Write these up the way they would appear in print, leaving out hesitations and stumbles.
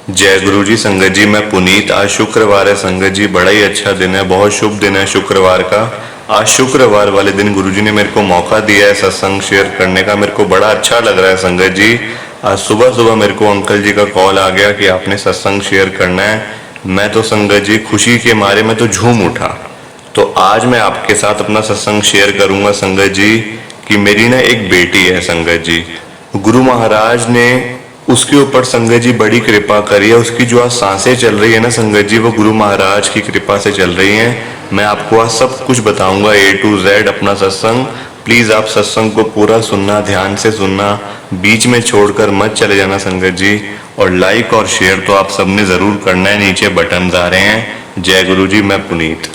जय गुरु जी। संगत जी, मैं पुनीत। आज शुक्रवार है संगत जी, बड़ा ही अच्छा दिन है, बहुत शुभ दिन है शुक्रवार का। आज शुक्रवार वाले दिन गुरु जी ने मेरे को मौका दिया है सत्संग शेयर करने का, मेरे को बड़ा अच्छा लग रहा है संगत जी। आज सुबह सुबह मेरे को अंकल जी का कॉल आ गया कि आपने सत्संग शेयर करना है। मैं तो संगत जी खुशी के मारे मैं तो झूम उठा। तो आज मैं आपके साथ अपना सत्संग शेयर करूंगा संगत जी कि मेरी ना एक बेटी है संगत जी। गुरु महाराज ने उसके ऊपर संगत जी बड़ी कृपा करी है। उसकी जो आज सांसें चल रही है ना संगत जी, वो गुरु महाराज की कृपा से चल रही हैं। मैं आपको आज सब कुछ बताऊंगा A to Z अपना सत्संग। प्लीज आप सत्संग को पूरा सुनना, ध्यान से सुनना, बीच में छोड़कर मत चले जाना संगत जी। और लाइक और शेयर तो आप सबने जरूर करना है, नीचे बटन आ रहे हैं। जय गुरु जी। मैं पुनीत।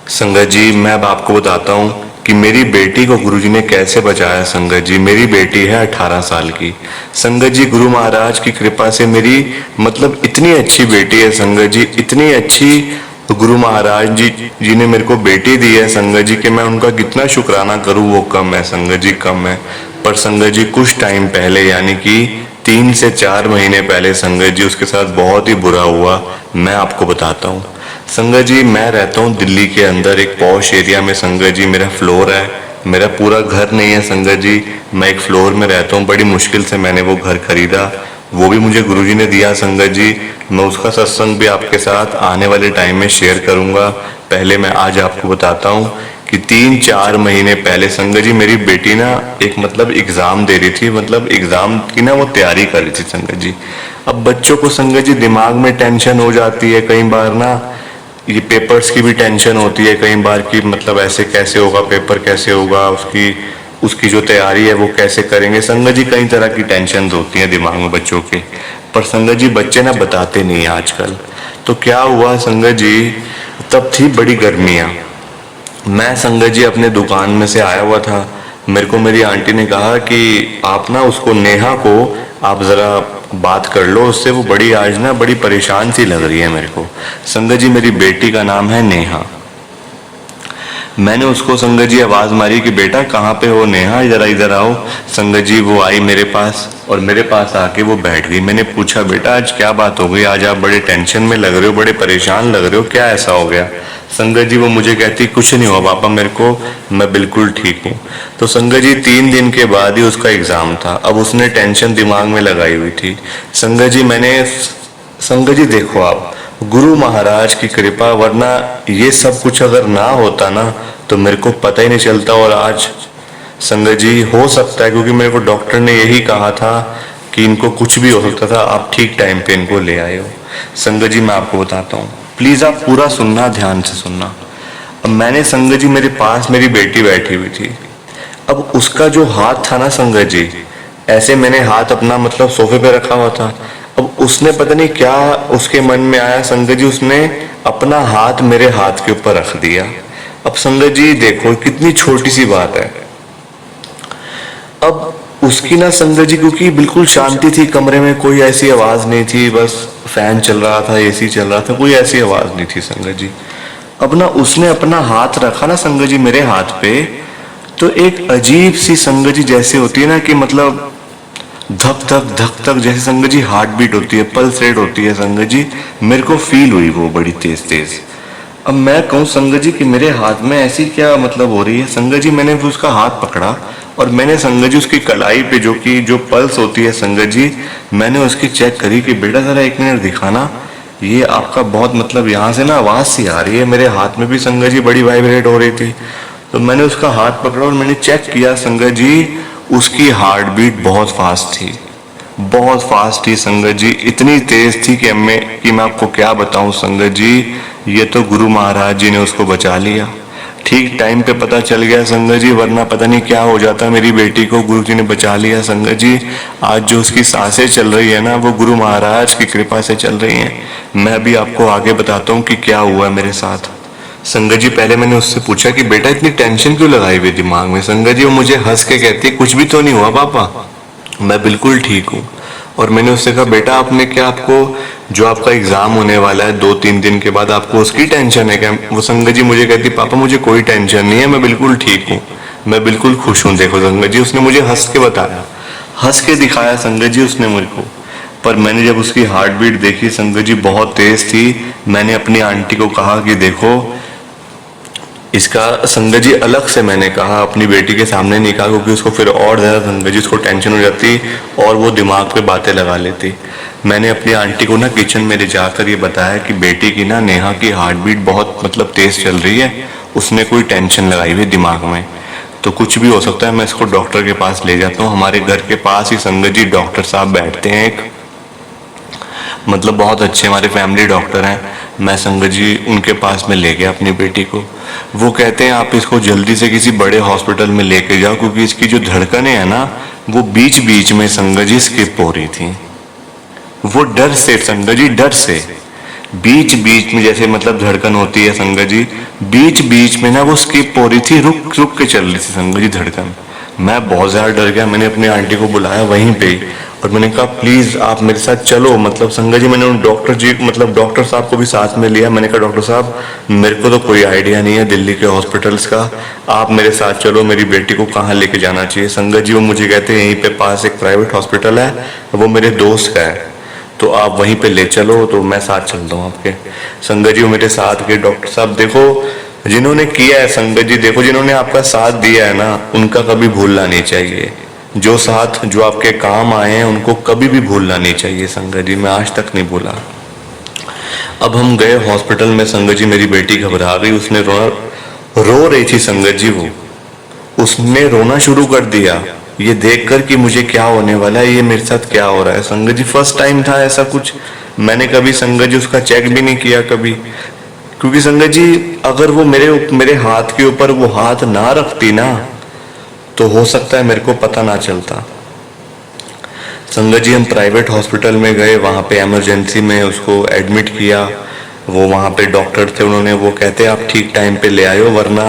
संगत जी, मैं अब आपको बताता हूँ कि मेरी बेटी को गुरुजी ने कैसे बचाया। संगत जी, मेरी बेटी है 18 साल की। संगत जी, गुरु महाराज की कृपा से मेरी मतलब इतनी अच्छी बेटी है संगत जी, इतनी अच्छी गुरु महाराज जी ने मेरे को बेटी दी है संगत जी कि मैं उनका कितना शुक्राना करूं वो कम है संगत जी, कम है। पर संगत जी कुछ टाइम पहले यानी कि 3 से 4 महीने पहले संगत जी उसके साथ बहुत ही बुरा हुआ। मैं आपको बताता हूँ संगत जी। मैं रहता हूँ दिल्ली के अंदर एक पॉश एरिया में संगत जी। मेरा फ्लोर है, मेरा पूरा घर नहीं है संगत जी। मैं एक फ्लोर में रहता हूँ, बड़ी मुश्किल से मैंने वो घर खरीदा, वो भी मुझे गुरुजी ने दिया संगत जी। मैं उसका सत्संग भी आपके साथ आने वाले टाइम में शेयर करूंगा। पहले मैं आज आपको बताता हूँ कि 3-4 महीने पहले संगत जी मेरी बेटी ना एक मतलब एग्जाम दे रही थी, मतलब एग्जाम की ना वो तैयारी कर रही थी संगत जी। अब बच्चों को संगत जी दिमाग में टेंशन हो जाती है कई बार ना, ये पेपर्स की भी टेंशन होती है कई बार की, मतलब ऐसे कैसे होगा, पेपर कैसे होगा, उसकी उसकी जो तैयारी है वो कैसे करेंगे संगत जी। कई तरह की टेंशन होती है दिमाग में बच्चों के, पर संगत जी बच्चे ना बताते नहीं आजकल। तो क्या हुआ संगत जी, तब थी बड़ी गर्मियाँ। मैं संगत जी अपने दुकान में से आया हुआ था, मेरे को मेरी आंटी ने कहा कि आप ना उसको, नेहा को आप जरा बात कर लो उससे, वो बड़ी आज ना बड़ी परेशान सी लग रही है मेरे को। संगत जी मेरी बेटी का नाम है नेहा। मैंने उसको संगत जी आवाज मारी कि बेटा कहाँ पे हो नेहा, जरा इधर आओ। संगत जी वो आई मेरे पास और मेरे पास आके वो बैठ गई। मैंने पूछा बेटा आज क्या बात हो गई, आज आप बड़े टेंशन में लग रहे हो, बड़े परेशान लग रहे हो, क्या ऐसा हो गया। संगत जी वो मुझे कहती कुछ नहीं हुआ पापा मेरे को, मैं बिल्कुल ठीक हूँ। तो संगत जी 3 दिन के बाद ही उसका एग्जाम था। अब उसने टेंशन दिमाग में लगाई हुई थी संगत जी। संगत जी देखो आप, गुरु महाराज की कृपा, वरना ये सब कुछ अगर ना होता ना तो मेरे को पता ही नहीं चलता। और आज संगत जी हो सकता है, क्योंकि मेरे को डॉक्टर ने यही कहा था कि इनको कुछ भी हो सकता था, आप ठीक टाइम पे इनको ले आए हो। संगत जी मैं आपको बताता हूँ, प्लीज आप पूरा सुनना, ध्यान से सुनना। अब मैंने संगत जी, मेरे पास मेरी बेटी बैठी हुई थी। अब उसका जो हाथ था ना संगत जी, ऐसे मैंने हाथ अपना मतलब सोफे पे रखा हुआ था। अब उसने पता नहीं क्या उसके मन में आया संगत जी, उसने अपना हाथ मेरे हाथ के ऊपर रख दिया। अब संगत जी देखो कितनी छोटी सी बात है। अब उसकी ना संगत जी, क्योंकि बिल्कुल शांति थी कमरे में, कोई ऐसी आवाज नहीं थी, बस फैन चल रहा था, एसी चल रहा था, कोई ऐसी आवाज नहीं थी संगत जी। अब ना उसने अपना हाथ रखा ना संगत जी मेरे हाथ पे, तो एक अजीब सी संगत जी जैसे होती है ना कि मतलब धक धक धक धक जैसे संगत जी हार्ट बीट होती है, पल्स रेट होती है संगत जी, मेरे को फील हुई वो बड़ी तेज तेज। अब मैं कहूँ संगत जी कि मेरे हाथ में ऐसी क्या मतलब हो रही है संगत जी। मैंने भी उसका हाथ पकड़ा और मैंने संगत जी उसकी कलाई पे जो पल्स होती है संगत जी, मैंने उसकी चेक करी कि बेटा जरा 1 मिनट दिखाना, ये आपका बहुत मतलब यहाँ से ना आवाज सी आ रही है। मेरे हाथ में भी संगत जी बड़ी वाइब्रेट हो रही थी। तो मैंने उसका हाथ पकड़ा और मैंने चेक किया संगत जी, उसकी हार्ट बीट बहुत फास्ट थी, बहुत फास्ट थी संगत जी, इतनी तेज थी कि मैं आपको क्या बताऊं संगत जी। ये तो गुरु महाराज जी ने उसको बचा लिया, ठीक टाइम पे पता चल गया संगत जी, वरना पता नहीं क्या हो जाता मेरी बेटी को। गुरु जी ने बचा लिया संगत जी। आज जो उसकी सांसें चल रही है ना, वो गुरु महाराज की कृपा से चल रही हैं। मैं भी आपको आगे बताता हूँ कि क्या हुआ मेरे साथ। संगत जी पहले मैंने उससे पूछा कि बेटा इतनी टेंशन क्यों लगाई हुई दिमाग में। संगत जी वो मुझे हंस के कहती है कुछ भी तो नहीं हुआ पापा, मैं बिल्कुल ठीक हूँ। और मैंने उससे कहा बेटा आपने क्या, आपको जो आपका एग्जाम होने वाला है 2-3 दिन के बाद, आपको उसकी टेंशन है क्या। वो संगत जी मुझे कहती पापा मुझे कोई टेंशन नहीं है, मैं बिल्कुल ठीक हूँ, मैं बिल्कुल खुश हूँ। देखो संगत जी उसने मुझे हंस के बताया, हंस के दिखाया संगत जी उसने मुझको। पर मैंने जब उसकी हार्ट बीट देखी संगत जी बहुत तेज थी। मैंने अपनी आंटी को कहा कि देखो इसका, संगत जी अलग से मैंने कहा, अपनी बेटी के सामने नहीं कहा क्योंकि उसको फिर और ज़्यादा संगत जी उसको टेंशन हो जाती और वो दिमाग पे बातें लगा लेती। मैंने अपनी आंटी को ना किचन में ले जाकर ये बताया कि बेटी की ना नेहा की हार्ट बीट बहुत मतलब तेज़ चल रही है, उसने कोई टेंशन लगाई हुई दिमाग में, तो कुछ भी हो सकता है, मैं इसको डॉक्टर के पास ले जाता हूँ। हमारे घर के पास ही संगत जी डॉक्टर साहब बैठते हैं, एक मतलब बहुत अच्छे हमारे फैमिली डॉक्टर हैं। मैं संगत जी उनके पास में ले गया अपनी बेटी को। वो कहते हैं आप इसको जल्दी से किसी बड़े हॉस्पिटल में लेके जाओ क्योंकि इसकी जो धड़कनें हैं ना वो बीच बीच में संगत जी स्किप हो रही थी। वो डर से संगत जी, डर से बीच बीच में जैसे मतलब धड़कन होती है संगत जी, बीच बीच में ना वो स्किप हो रही थी, रुक रुक के चल रही थी संगत जी धड़कन। मैं बहुत ज़्यादा डर गया। मैंने अपनी आंटी को बुलाया वहीं पे और मैंने कहा प्लीज़ आप मेरे साथ चलो। मतलब संगत जी मैंने उन डॉक्टर जी मतलब डॉक्टर साहब को भी साथ में लिया। मैंने कहा डॉक्टर साहब मेरे को तो कोई आइडिया नहीं है दिल्ली के हॉस्पिटल्स का, आप मेरे साथ चलो, मेरी बेटी को कहाँ लेके जाना चाहिए। संगत जी वो मुझे कहते हैं यहीं पे पास एक प्राइवेट हॉस्पिटल है, वो मेरे दोस्त का है, तो आप वहीं पे ले चलो। तो मैं साथ चलता हूँ आपके। संगत जी वो मेरे साथ के। डॉक्टर साहब देखो जिन्होंने किया है संगत जी, देखो जिन्होंने आपका साथ दिया है ना उनका कभी भूलना नहीं चाहिए। जो साथ जो आपके काम आए हैं उनको कभी भी भूलना नहीं चाहिए संगत जी, मैं आज तक नहीं भूला। अब हम गए हॉस्पिटल में संगत जी, मेरी बेटी घबरा गई, उसने रो रही थी संगत जी, वो उसने रोना शुरू कर दिया ये देखकर कि मुझे क्या होने वाला है, ये मेरे साथ क्या हो रहा है। संगत जी फर्स्ट टाइम था ऐसा कुछ, मैंने कभी संगत जी उसका चेक भी नहीं किया कभी, क्योंकि संगत जी अगर वो मेरे हाथ के ऊपर वो हाथ ना रखती ना तो हो सकता है मेरे को पता ना चलता। संगत जी हम प्राइवेट हॉस्पिटल में गए, वहाँ पे इमरजेंसी में उसको एडमिट किया। वो वहाँ पे डॉक्टर थे, उन्होंने वो कहते आप ठीक टाइम पे ले आए हो वरना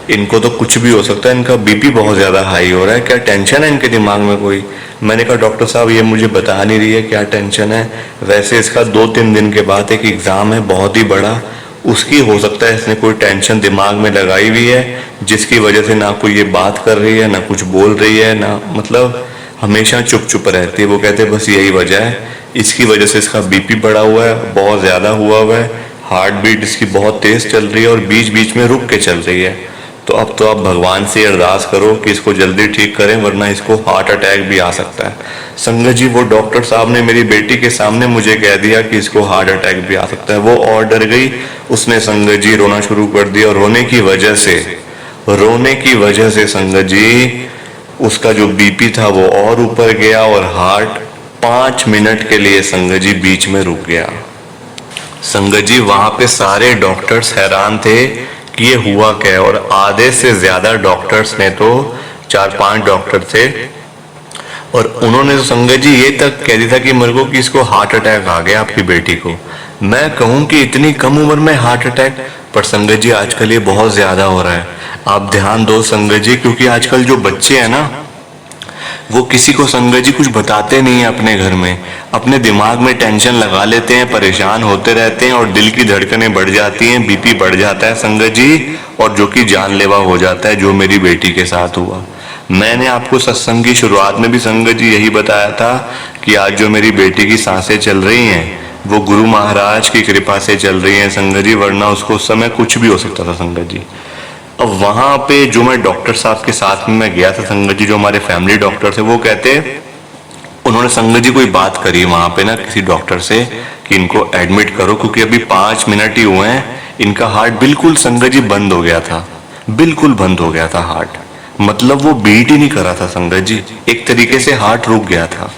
इनको तो कुछ भी हो सकता है, इनका बीपी बहुत ज़्यादा हाई हो रहा है, क्या टेंशन है इनके दिमाग में कोई। मैंने कहा डॉक्टर साहब ये मुझे बता नहीं रही है क्या टेंशन है, वैसे इसका 2-3 दिन के बाद एक एग्ज़ाम है बहुत ही बड़ा, उसकी हो सकता है इसने कोई टेंशन दिमाग में लगाई हुई है जिसकी वजह से ना कोई ये बात कर रही है ना कुछ बोल रही है, ना मतलब हमेशा चुप चुप रहती है। वो कहते हैं बस यही वजह है, इसकी वजह से इसका बीपी बढ़ा हुआ है, बहुत ज़्यादा हुआ है, हार्ट बीट इसकी बहुत तेज़ चल रही है और बीच बीच में रुक के चल रही है। तो अब तो आप भगवान से अरदास करो कि इसको जल्दी ठीक करें वरना इसको हार्ट अटैक भी आ सकता है। संगत जी वो डॉक्टर साहब ने मेरी बेटी के सामने मुझे कह दिया कि इसको हार्ट अटैक भी आ सकता है। वो और डर गई, उसने संगत जी रोना शुरू कर दिया और रोने की वजह से संगत जी उसका जो बीपी था वो और ऊपर गया और हार्ट 5 मिनट के लिए संगत जी बीच में रुक गया। संगत जी वहां पे सारे डॉक्टर्स हैरान थे कि ये हुआ क्या है, और आधे से ज्यादा डॉक्टर्स ने तो 4-5 डॉक्टर थे और उन्होंने तो संगत जी ये तक कह दिया था कि मेरे को कि इसको हार्ट अटैक आ गया आपकी बेटी को। मैं कहूँ कि इतनी कम उम्र में हार्ट अटैक, पर संगत जी आजकल ये बहुत ज्यादा हो रहा है। आप ध्यान दो संगत जी, क्योंकि आजकल जो बच्चे हैं ना वो किसी को संगत जी कुछ बताते नहीं है अपने घर में, अपने दिमाग में टेंशन लगा लेते हैं, परेशान होते रहते हैं और दिल की धड़कनें बढ़ जाती हैं, बीपी बढ़ जाता है संगत जी, और जो कि जानलेवा हो जाता है, जो मेरी बेटी के साथ हुआ। मैंने आपको सत्संग की शुरुआत में भी संगत जी यही बताया था कि आज जो मेरी बेटी की सांसें चल रही हैं वो गुरु महाराज की कृपा से चल रही हैं संगत जी, वरना उसको उस समय कुछ भी हो सकता था संगत जी। अब वहां पे जो मैं डॉक्टर साहब के साथ में मैं गया था संगत जी, जो हमारे फैमिली डॉक्टर थे, वो कहते उन्होंने संगत जी कोई बात करी वहां पे ना किसी डॉक्टर से कि इनको एडमिट करो क्योंकि अभी 5 मिनट ही हुए हैं, इनका हार्ट बिल्कुल संगत जी बंद हो गया था, बिल्कुल बंद हो गया था हार्ट, मतलब वो बीट ही नहीं कर रहा था संगत जी, एक तरीके से हार्ट रुक गया था।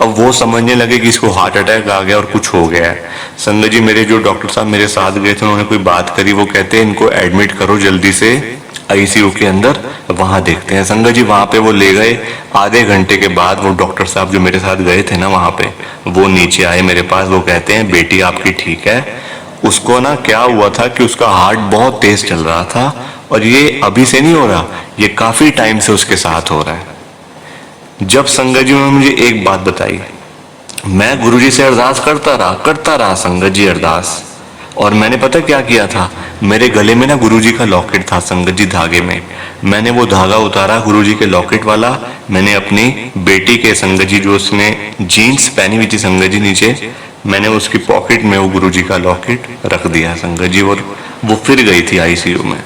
अब वो समझने लगे कि इसको हार्ट अटैक आ गया और कुछ हो गया है। संगत जी मेरे जो डॉक्टर साहब मेरे साथ गए थे उन्होंने कोई बात करी, वो कहते हैं इनको एडमिट करो जल्दी से आईसीयू के अंदर, वहां देखते हैं। संगत जी वहां पे वो ले गए, आधे घंटे के बाद वो डॉक्टर साहब जो मेरे साथ गए थे ना वहां पे, वो नीचे आए मेरे पास, वो कहते हैं बेटी आपकी ठीक है, उसको ना क्या हुआ था कि उसका हार्ट बहुत तेज चल रहा था और ये अभी से नहीं हो रहा, ये काफी टाइम से उसके साथ हो रहा है। जब संगत जी ने मुझे एक बात बताई, मैं गुरुजी से अरदास करता रहा संगत जी अरदास, और मैंने पता क्या किया था, मेरे गले में ना गुरुजी का लॉकेट था संगत जी, धागे में। मैंने वो धागा उतारा गुरुजी के लॉकेट वाला, मैंने अपनी बेटी के संगत जी, जो उसने जीन्स पहनी हुई थी संगत जी नीचे, मैंने उसकी पॉकेट में वो गुरुजी का लॉकेट रख दिया संगत जी। और वो फिर गई थी आईसीयू में।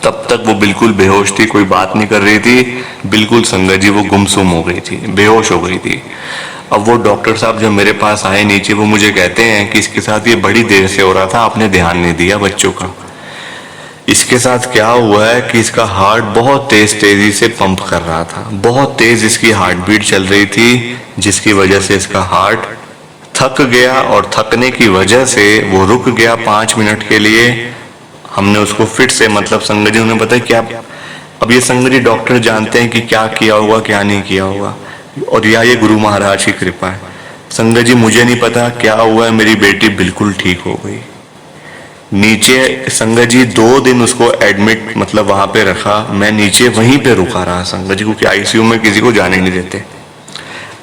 तब तक वो बिल्कुल बेहोश थी, कोई बात नहीं कर रही थी, बिल्कुल संगत जी वो गुमसुम हो गई थी, बेहोश हो गई थी। अब वो डॉक्टर साहब जब मेरे पास आए नीचे, वो मुझे कहते हैं कि इसके साथ ये बड़ी देर से हो रहा था, आपने ध्यान नहीं दिया बच्चों का। इसके साथ क्या हुआ है कि इसका हार्ट बहुत तेजी से पंप कर रहा था, बहुत तेज इसकी हार्ट बीट चल रही थी, जिसकी वजह से इसका हार्ट थक गया, और थकने की वजह से वो रुक गया 5 मिनट के लिए। हमने उसको फिर से मतलब संगत जी उन्हें पता है क्या, अब ये संगत जी डॉक्टर जानते हैं कि क्या किया होगा क्या नहीं किया होगा, और या ये गुरु महाराज की कृपा है। संगत जी मुझे नहीं पता क्या हुआ है, मेरी बेटी बिल्कुल ठीक हो गई। नीचे संगत जी 2 दिन उसको एडमिट मतलब वहां पे रखा, मैं नीचे वहीं पे रुका रहा संगत जी, क्योंकि आईसीयू में किसी को जाने नहीं देते।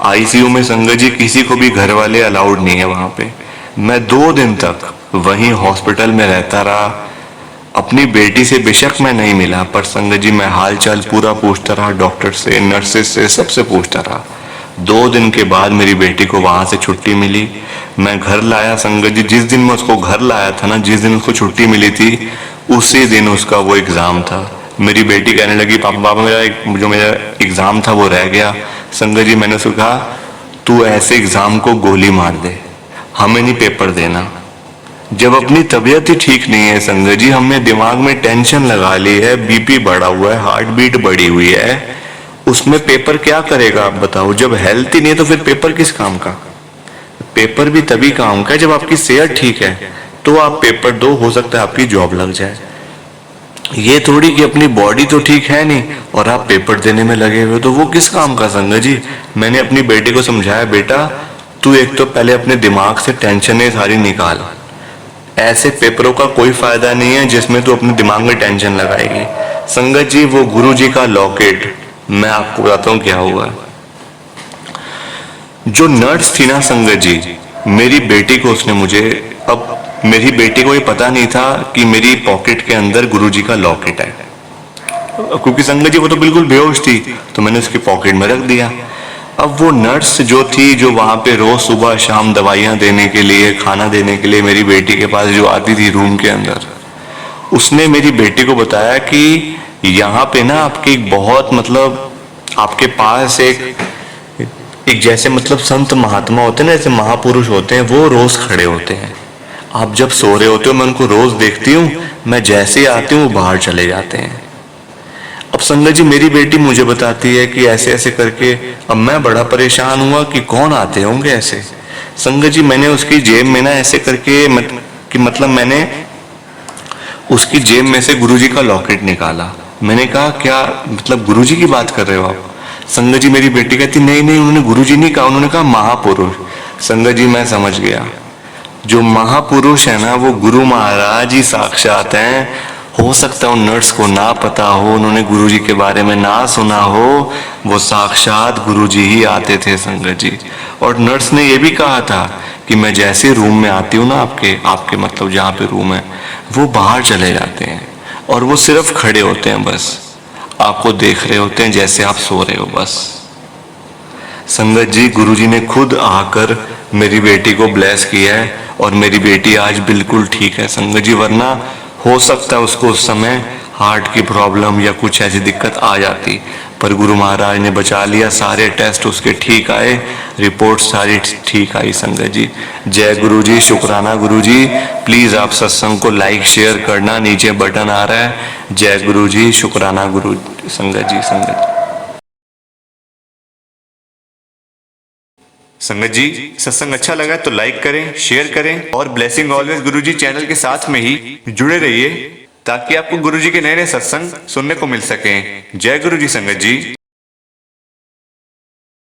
आईसीयू में संगत जी किसी को भी घर वाले अलाउड नहीं है वहां पे। मैं 2 दिन तक वहीं हॉस्पिटल में रहता रहा। अपनी बेटी से बेशक मैं नहीं मिला, पर संगत जी मैं हाल चाल पूरा पूछता रहा, डॉक्टर से, नर्सेस से, सबसे पूछता रहा। 2 दिन के बाद मेरी बेटी को वहां से छुट्टी मिली, मैं घर लाया संगत जी। जिस दिन मैं उसको घर लाया था ना, जिस दिन उसको छुट्टी मिली थी, उसी दिन उसका वो एग्जाम था। मेरी बेटी कहने लगी पापा जो मेरा एग्जाम था वो रह गया। संगत जी मैंने उसको कहा, तू ऐसे एग्जाम को गोली मार दे, हमें नहीं पेपर देना। जब अपनी तबीयत ही ठीक नहीं है संगत जी, हमने दिमाग में टेंशन लगा ली है, बीपी बढ़ा हुआ है, हार्ट बीट बढ़ी हुई है, उसमें पेपर क्या करेगा आप बताओ। जब हेल्थ ही नहीं है तो फिर पेपर किस काम का। पेपर भी तभी काम का है जब आपकी सेहत ठीक है, तो आप पेपर दो, हो सकता है आपकी जॉब लग जाए। ये थोड़ी कि अपनी बॉडी तो ठीक है नहीं और आप पेपर देने में लगे हुए, तो वो किस काम का संगत जी। मैंने अपनी बेटी को समझाया, बेटा तू एक तो पहले अपने दिमाग से टेंशनें सारी निकाल, ऐसे पेपरों का कोई फायदा नहीं है जिसमें तू अपने दिमाग में टेंशन लगाएगी। संगत जी वो गुरुजी का लॉकेट, मैं आपको बताता हूँ क्या हुआ। जो नर्स थी ना संगत जी, मेरी बेटी को उसने मुझे, अब मेरी बेटी को ये पता नहीं था कि मेरी पॉकेट के अंदर गुरुजी का लॉकेट है, क्योंकि संगत जी वो तो बिल्कुल बेहोश थी, तो मैंने उसकी पॉकेट में रख दिया। अब वो नर्स जो थी, जो वहां पे रोज सुबह शाम दवाइयां देने के लिए, खाना देने के लिए मेरी बेटी के पास जो आती थी रूम के अंदर, उसने मेरी बेटी को बताया कि यहाँ पे ना आपके एक बहुत मतलब आपके पास एक जैसे मतलब संत महात्मा होते हैं ना, जैसे महापुरुष होते हैं, वो रोज खड़े होते हैं। आप जब सो रहे होते हो मैं उनको रोज देखती हूँ, मैं जैसे ही आती हूँ वो बाहर चले जाते हैं। अब संगत जी मेरी बेटी मुझे बताती है कि ऐसे ऐसे करके, अब मैं बड़ा परेशान हुआ कि कौन आते होंगे ऐसे। संगत जी मैंने उसकी जेब में ना ऐसे करके कि मतलब मैंने उसकी जेब में से गुरुजी का लॉकेट निकाला। मैंने कहा क्या मतलब गुरुजी की बात कर रहे हो आप। संगत जी मेरी बेटी कहती नहीं नहीं, उन्होंने गुरुजी नहीं कहा, उन्होंने कहा महापुरुष। संगत जी मैं समझ गया, जो महापुरुष है ना वो गुरु महाराज ही साक्षात हैं। हो सकता है उन नर्स को ना पता हो, उन्होंने गुरुजी के बारे में ना सुना हो, वो साक्षात गुरुजी ही आते थे संगत जी। और नर्स ने ये भी कहा था कि मैं जैसे रूम में आती हूँ ना आपके मतलब जहाँ पे रूम है, वो बाहर चले जाते हैं और वो सिर्फ खड़े होते हैं, बस आपको देख रहे होते हैं जैसे आप सो रहे हो बस। संगत जी गुरुजी ने खुद आकर मेरी बेटी को ब्लेस किया है और मेरी बेटी आज बिल्कुल ठीक है संगत जी। वरना हो सकता है उसको उस समय हार्ट की प्रॉब्लम या कुछ ऐसी दिक्कत आ जाती, पर गुरु महाराज ने बचा लिया। सारे टेस्ट उसके ठीक आए, रिपोर्ट सारी ठीक आई संगत जी। जय गुरु जी, शुक्राना गुरु जी। प्लीज आप सत्संग को लाइक शेयर करना, नीचे बटन आ रहा है। जय गुरु जी, शुक्राना गुरु संगत जी। संगत जी सत्संग अच्छा लगा तो लाइक करें, शेयर करें और ब्लेसिंग ऑलवेज गुरुजी चैनल के साथ में ही जुड़े रहिए, ताकि आपको गुरुजी के नए नए सत्संग सुनने को मिल सकें। जय गुरुजी संगत जी।